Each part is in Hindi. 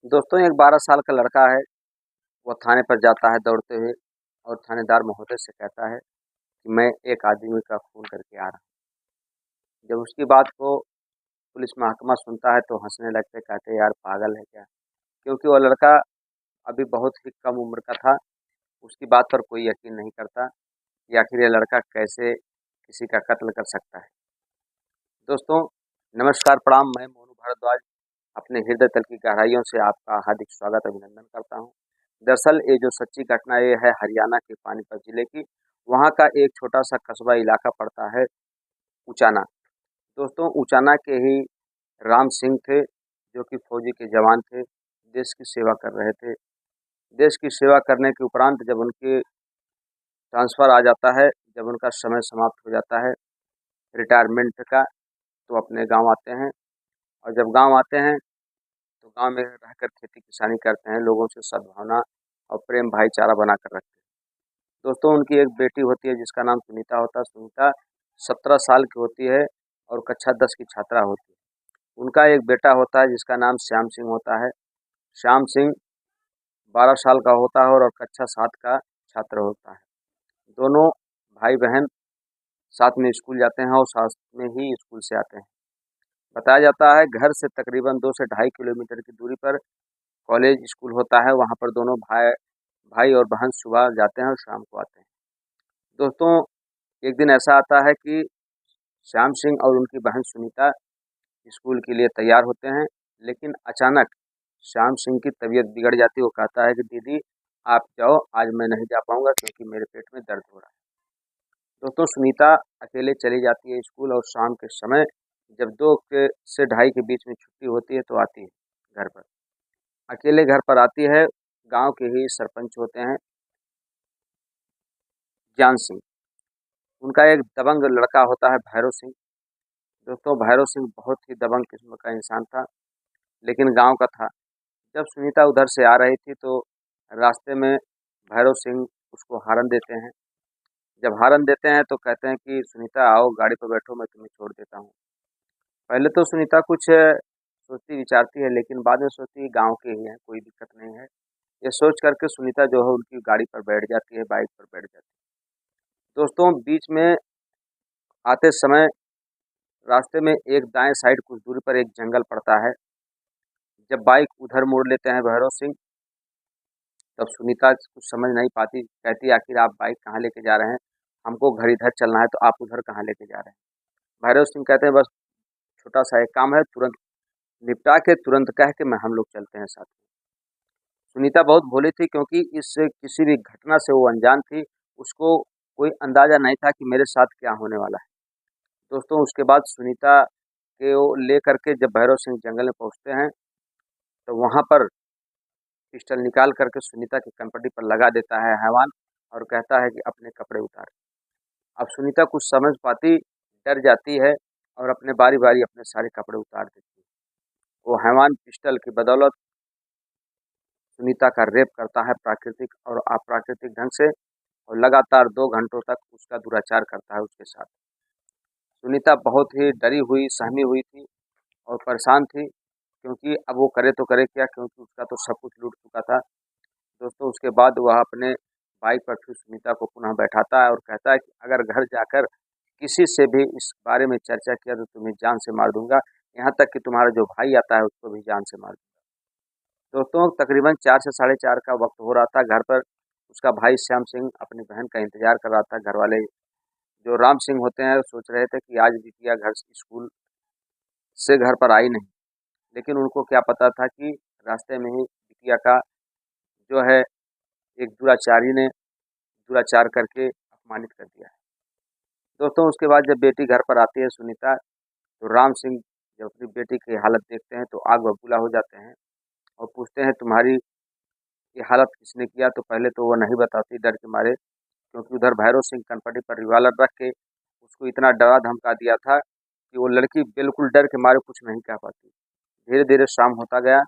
दोस्तों, एक 12 साल का लड़का है। वो थाने पर जाता है दौड़ते हुए और थानेदार महोदय से कहता है कि मैं एक आदमी का खून करके आ रहा हूँ। जब उसकी बात को पुलिस महकमा सुनता है तो हंसने लगते, कहते यार पागल है क्या। क्योंकि वो लड़का अभी बहुत ही कम उम्र का था। उसकी बात पर कोई यकीन नहीं करता कि आखिर ये लड़का कैसे किसी का कत्ल कर सकता है। दोस्तों, नमस्कार, प्रणाम। मैं मोनू भारद्वाज अपने हृदय तल की गहराइयों से आपका हार्दिक स्वागत अभिनंदन करता हूँ। दरअसल ये जो सच्ची घटना ये है हरियाणा के पानीपत जिले की। वहाँ का एक छोटा सा कस्बा इलाका पड़ता है उचाना। दोस्तों, उचाना के ही राम सिंह थे, जो कि फौजी के जवान थे। देश की सेवा कर रहे थे। देश की सेवा करने के उपरांत जब उनके ट्रांसफ़र आ जाता है, जब उनका समय समाप्त हो जाता है रिटायरमेंट का, तो अपने गांव आते हैं। और जब गांव आते हैं तो गांव में रहकर खेती किसानी करते हैं, लोगों से सद्भावना और प्रेम भाईचारा बनाकर रखते हैं। दोस्तों, उनकी एक बेटी होती है जिसका नाम सुनीता होता है। सुनीता 17 साल की होती है और कक्षा 10 की छात्रा होती है। उनका एक बेटा होता है जिसका नाम श्याम सिंह होता है। श्याम सिंह 12 साल का होता है और कक्षा 7 का छात्र होता है। दोनों भाई बहन साथ में स्कूल जाते हैं और साथ में ही स्कूल से आते हैं। बताया जाता है घर से तकरीबन 2 से ढाई किलोमीटर की दूरी पर कॉलेज स्कूल होता है। वहाँ पर दोनों भाई भाई और बहन सुबह जाते हैं और शाम को आते हैं। दोस्तों, एक दिन ऐसा आता है कि श्याम सिंह और उनकी बहन सुनीता स्कूल के लिए तैयार होते हैं, लेकिन अचानक श्याम सिंह की तबीयत बिगड़ जाती है। वो कहता है कि दीदी आप जाओ, आज मैं नहीं जा पाऊंगा क्योंकि मेरे पेट में दर्द हो रहा है। दोस्तों, सुनीता अकेले चली जाती है स्कूल और शाम के समय जब 2 के से ढाई के बीच में छुट्टी होती है तो आती है घर पर। अकेले घर पर आती है। गांव के ही सरपंच होते हैं ज्ञान सिंह। उनका एक दबंग लड़का होता है भैरव सिंह। दोस्तों, भैरव सिंह बहुत ही दबंग किस्म का इंसान था, लेकिन गांव का था। जब सुनीता उधर से आ रही थी तो रास्ते में भैरव सिंह उसको हॉर्न देते हैं। जब हॉर्न देते हैं तो कहते हैं कि सुनीता आओ, गाड़ी पर बैठो, मैं तुम्हें छोड़ देता हूँ। पहले तो सुनीता कुछ सोचती विचारती है, लेकिन बाद में सोचती है गाँव के ही हैं, कोई दिक्कत नहीं है। ये सोच करके सुनीता जो है उनकी गाड़ी पर बैठ जाती है, बाइक पर बैठ जाती है। दोस्तों, बीच में आते समय रास्ते में एक दाएं साइड कुछ दूरी पर एक जंगल पड़ता है। जब बाइक उधर मोड़ लेते हैं भैरव सिंह, तब सुनीता कुछ समझ नहीं पाती, कहती है आखिर आप बाइक कहाँ लेके जा रहे हैं, हमको घर इधर चलना है तो आप उधर कहाँ लेके जा रहे हैं। भैरव सिंह कहते हैं बस छोटा सा एक काम है, तुरंत निपटा के तुरंत कह के मैं हम लोग चलते हैं साथ में। सुनीता बहुत भोली थी क्योंकि इस किसी भी घटना से वो अनजान थी। उसको कोई अंदाजा नहीं था कि मेरे साथ क्या होने वाला है। दोस्तों, उसके बाद सुनीता के वो ले करके जब भैरव सिंह जंगल में पहुंचते हैं तो वहां पर पिस्टल निकाल करके सुनीता की कनपटी पर लगा देता है हैवान और कहता है कि अपने कपड़े उतार। अब सुनीता कुछ समझ पाती, डर जाती है और अपने बारी बारी अपने सारे कपड़े उतार देती है। वो हैवान पिस्टल की बदौलत सुनीता का रेप करता है प्राकृतिक और अप्राकृतिक ढंग से और लगातार 2 घंटों तक उसका दुराचार करता है उसके साथ। सुनीता बहुत ही डरी हुई, सहमी हुई थी और परेशान थी, क्योंकि अब वो करे तो करे क्या, क्योंकि उसका तो सब कुछ लूट चुका था। दोस्तों, उसके बाद वह अपने बाइक पर फिर सुनीता को पुनः बैठाता है और कहता है कि अगर घर जाकर किसी से भी इस बारे में चर्चा किया तो तुम्हें जान से मार दूंगा, यहाँ तक कि तुम्हारा जो भाई आता है उसको भी जान से मार दूंगा। दोस्तों, तकरीबन 4 से साढ़े 4 का वक्त हो रहा था। घर पर उसका भाई श्याम सिंह अपनी बहन का इंतजार कर रहा था। घर वाले जो राम सिंह होते हैं सोच रहे थे कि आज बिटिया घर से स्कूल से घर पर आई नहीं, लेकिन उनको क्या पता था कि रास्ते में ही बिटिया का जो है एक दुराचारी ने दुराचार करके अपमानित कर दिया है। दोस्तों, उसके बाद जब बेटी घर पर आती है सुनीता, तो राम सिंह जब अपनी बेटी की हालत देखते हैं तो आग बबूला हो जाते हैं और पूछते हैं तुम्हारी ये हालत किसने किया। तो पहले तो वो नहीं बताती डर के मारे, क्योंकि उधर भैरव सिंह कनपटी पर रिवाल्वर रख के उसको इतना डरा धमका दिया था कि वो लड़की बिल्कुल डर के मारे कुछ नहीं कह पाती। धीरे धीरे शाम होता गया।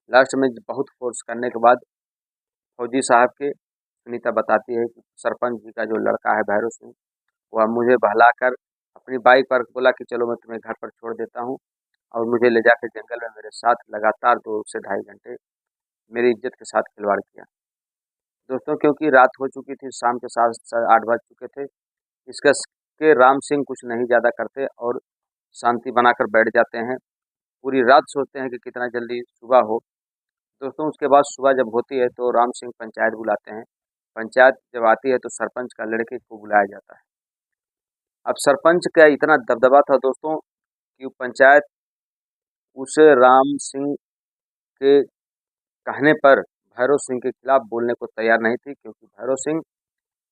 लास्ट में बहुत फोर्स करने के बाद फौजी साहब के सुनीता बताती है कि सरपंच जी का जो लड़का है भैरव सिंह, वह मुझे बहलाकर अपनी बाइक पर बोला कि चलो मैं तुम्हें घर पर छोड़ देता हूँ, और मुझे ले जाकर जंगल में मेरे साथ लगातार 2 से ढाई घंटे मेरी इज्जत के साथ खिलवाड़ किया। दोस्तों क्योंकि रात हो चुकी थी, शाम के 7-8 बज चुके थे, इसका के राम सिंह कुछ नहीं ज़्यादा करते और शांति बनाकर बैठ जाते हैं। पूरी रात सोचते हैं कि कितना जल्दी सुबह हो। दोस्तों उसके बाद सुबह जब होती है तो राम सिंह पंचायत बुलाते हैं। पंचायत जब आती है तो सरपंच का लड़के को बुलाया जाता है। अब सरपंच का इतना दबदबा था दोस्तों कि पंचायत उस राम सिंह के कहने पर भैरव सिंह के खिलाफ बोलने को तैयार नहीं थी, क्योंकि भैरव सिंह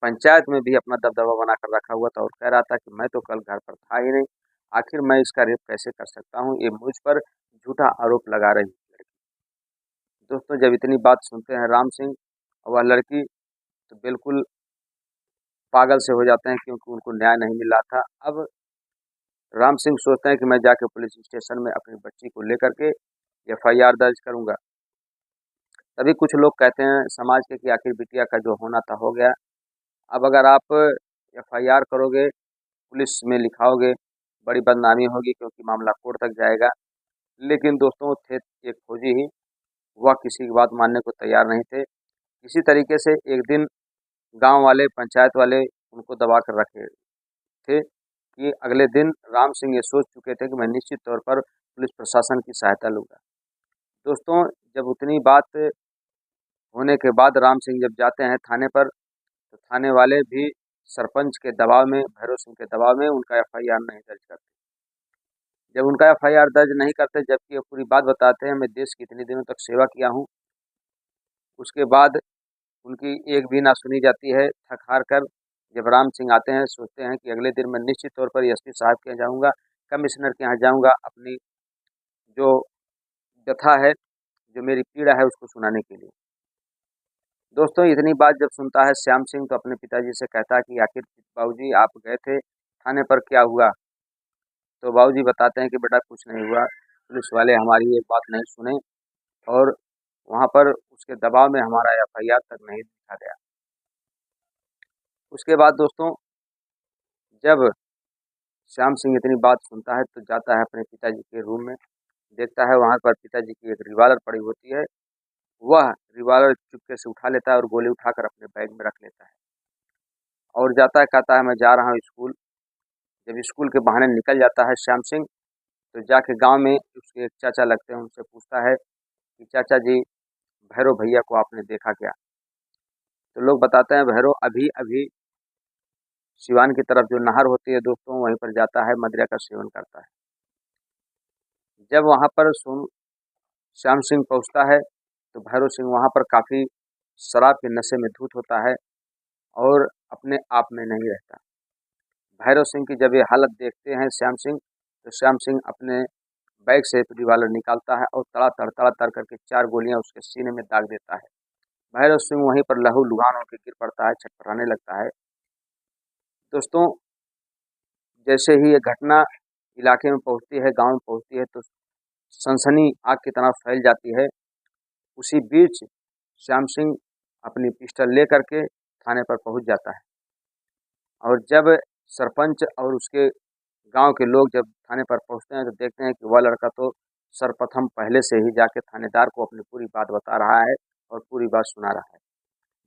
पंचायत में भी अपना दबदबा बनाकर रखा हुआ था और कह रहा था कि मैं तो कल घर पर था ही नहीं, आखिर मैं इसका रेप कैसे कर सकता हूँ, ये मुझ पर झूठा आरोप लगा रही है लड़की। दोस्तों जब इतनी बात सुनते हैं राम सिंह और वह लड़की, तो बिल्कुल पागल से हो जाते हैं, क्योंकि उनको न्याय नहीं मिल रहा था। अब राम सिंह सोचते हैं कि मैं जाके पुलिस स्टेशन में अपनी बच्ची को लेकर के एफआईआर दर्ज करूंगा। तभी कुछ लोग कहते हैं समाज के कि आखिर बिटिया का जो होना था हो गया, अब अगर आप एफआईआर करोगे, पुलिस में लिखाओगे, बड़ी बदनामी होगी, क्योंकि मामला कोर्ट तक जाएगा। लेकिन दोस्तों थे एक फौजी ही, वह किसी की बात मानने को तैयार नहीं थे। इसी तरीके से एक दिन गांव वाले, पंचायत वाले उनको दबा कर रखे थे कि अगले दिन राम सिंह ये सोच चुके थे कि मैं निश्चित तौर पर पुलिस प्रशासन की सहायता लूँगा। दोस्तों जब उतनी बात होने के बाद राम सिंह जब जाते हैं थाने पर, तो थाने वाले भी सरपंच के दबाव में, भैरव सिंह के दबाव में उनका एफआईआर नहीं दर्ज करते। जब उनका एफआईआर दर्ज नहीं करते, जबकि ये पूरी बात बताते हैं मैं देश की इतने दिनों तक सेवा किया हूँ, उसके बाद उनकी एक भी ना सुनी जाती है। थक हार कर जब राम सिंह आते हैं, सोचते हैं कि अगले दिन मैं निश्चित तौर पर एसपी साहब के यहाँ जाऊँगा, कमिश्नर के यहाँ जाऊँगा, अपनी जो व्यथा है, जो मेरी पीड़ा है, उसको सुनाने के लिए। दोस्तों इतनी बात जब सुनता है श्याम सिंह, तो अपने पिताजी से कहता है कि आखिर बाबूजी आप गए थे थाने पर, क्या हुआ? तो बाबूजी बताते हैं कि बेटा कुछ नहीं हुआ, पुलिस वाले हमारी एक बात नहीं सुने और वहाँ पर उसके दबाव में हमारा एफआईआर तक नहीं लिखा गया। उसके बाद दोस्तों जब श्याम सिंह इतनी बात सुनता है, तो जाता है अपने पिताजी के रूम में, देखता है वहाँ पर पिताजी की एक रिवॉल्वर पड़ी होती है। वह रिवॉल्वर चुपके से उठा लेता है और गोली उठाकर अपने बैग में रख लेता है और जाता है, कहता है मैं जा रहा हूँ स्कूल। जब स्कूल के बहाने निकल जाता है श्याम सिंह, तो जाके गांव में उसके एक चाचा लगते हैं, उनसे पूछता है कि चाचा जी भैरव भैया को आपने देखा क्या? तो लोग बताते हैं भैरव अभी अभी सिवान की तरफ जो नहर होती है दोस्तों, वहीं पर जाता है, मदिरा का सेवन करता है। जब वहाँ पर श्याम सिंह पहुँचता है, तो भैरव सिंह वहाँ पर काफ़ी शराब के नशे में धुत होता है और अपने आप में नहीं रहता। भैरव सिंह की जब ये हालत देखते हैं श्याम सिंह, तो श्याम सिंह अपने बैग से रिवॉल्वर निकालता है और तड़ा तड़ करके 4 गोलियां उसके सीने में दाग देता है। भैरव सिंह वहीं पर लहूलुहान होकर गिर पड़ता है, छटपटाने लगता है। दोस्तों जैसे ही ये घटना इलाके में पहुंचती है, गांव में पहुंचती है, तो सनसनी आग की तरह फैल जाती है। उसी बीच श्याम सिंह अपनी पिस्टल लेकर के थाने पर पहुंच जाता है और जब सरपंच और उसके गांव के लोग जब थाने पर पहुंचते हैं, तो देखते हैं कि वह लड़का तो सर्वप्रथम पहले से ही जाके थानेदार को अपनी पूरी बात बता रहा है और पूरी बात सुना रहा है।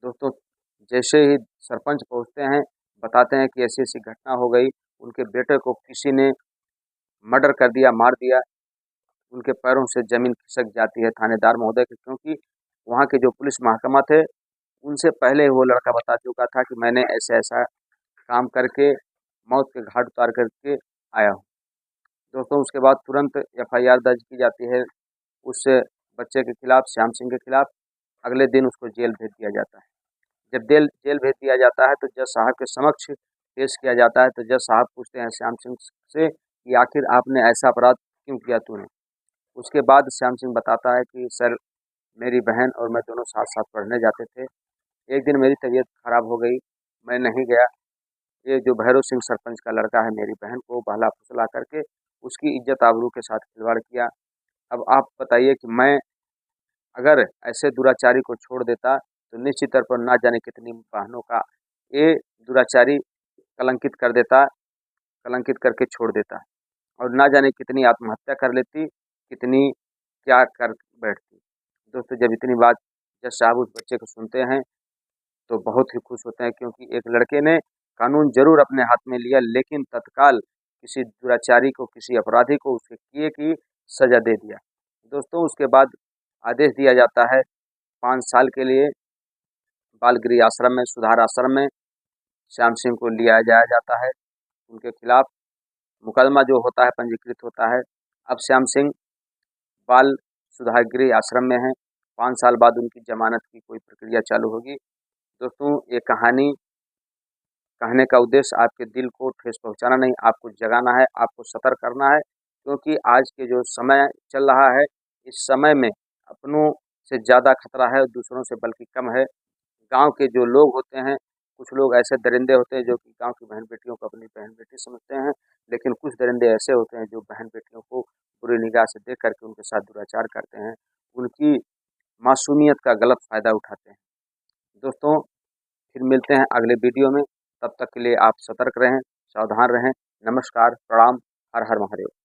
दोस्तों जैसे ही सरपंच पहुंचते हैं, बताते हैं कि ऐसी ऐसी घटना हो गई, उनके बेटे को किसी ने मर्डर कर दिया, मार दिया। उनके पैरों से ज़मीन खिसक जाती है थानेदार महोदय के, क्योंकि वहाँ के जो पुलिस महकमा थे, उनसे पहले वो लड़का बता चुका था कि मैंने ऐसा ऐसा काम करके मौत के घाट उतार करके आया हूँ। दोस्तों उसके बाद तुरंत एफआईआर दर्ज की जाती है उस बच्चे के खिलाफ, श्याम सिंह के खिलाफ। अगले दिन उसको जेल भेज दिया जाता है। जब जेल भेज दिया जाता है, तो जज साहब के समक्ष पेश किया जाता है। तो जज साहब पूछते हैं श्याम सिंह से कि आखिर आपने ऐसा अपराध क्यों किया तूने? उसके बाद श्याम सिंह बताता है कि सर मेरी बहन और मैं दोनों साथ साथ पढ़ने जाते थे, एक दिन मेरी तबीयत खराब हो गई, मैं नहीं गया। ये जो भैरव सिंह सरपंच का लड़का है, मेरी बहन को बहला फुसला करके उसकी इज्जत आबरू के साथ खिलवाड़ किया। अब आप बताइए कि मैं अगर ऐसे दुराचारी को छोड़ देता, तो निश्चित तौर पर ना जाने कितनी बहनों का ये दुराचारी कलंकित कर देता, कलंकित करके छोड़ देता। और ना जाने कितनी आत्महत्या कर लेती, कितनी क्या कर बैठती। दोस्तों, जब इतनी बात जज साहब उस बच्चे को सुनते हैं तो बहुत ही खुश होते हैं, क्योंकि एक लड़के ने कानून ज़रूर अपने हाथ में लिया, लेकिन तत्काल किसी दुराचारी को, किसी अपराधी को उसके किए की सज़ा दे दिया। दोस्तों, उसके बाद आदेश दिया जाता है 5 साल के लिए बाल गृह आश्रम में, सुधार आश्रम में श्याम सिंह को लिया जाया जाता है। उनके खिलाफ मुकदमा जो होता है पंजीकृत होता है। अब श्याम सिंह बाल सुधार गृह आश्रम में हैं। 5 साल बाद उनकी जमानत की कोई प्रक्रिया चालू होगी। दोस्तों, ये कहानी कहने का उद्देश्य आपके दिल को ठेस पहुंचाना नहीं, आपको जगाना है, आपको सतर्क करना है, क्योंकि आज के जो समय चल रहा है, इस समय में अपनों से ज़्यादा खतरा है, दूसरों से बल्कि कम है। गांव के जो लोग होते हैं, कुछ लोग ऐसे दरिंदे होते हैं जो कि गांव की बहन बेटियों को अपनी बहन बेटी समझते हैं, लेकिन कुछ दरिंदे ऐसे होते हैं जो बहन बेटियों को बुरी निगाह से देख करके उनके साथ दुराचार करते हैं, उनकी मासूमियत का गलत फ़ायदा उठाते हैं। दोस्तों, फिर मिलते हैं अगले वीडियो में। तब तक के लिए आप सतर्क रहें, सावधान रहें। नमस्कार, प्रणाम, हर हर महादेव।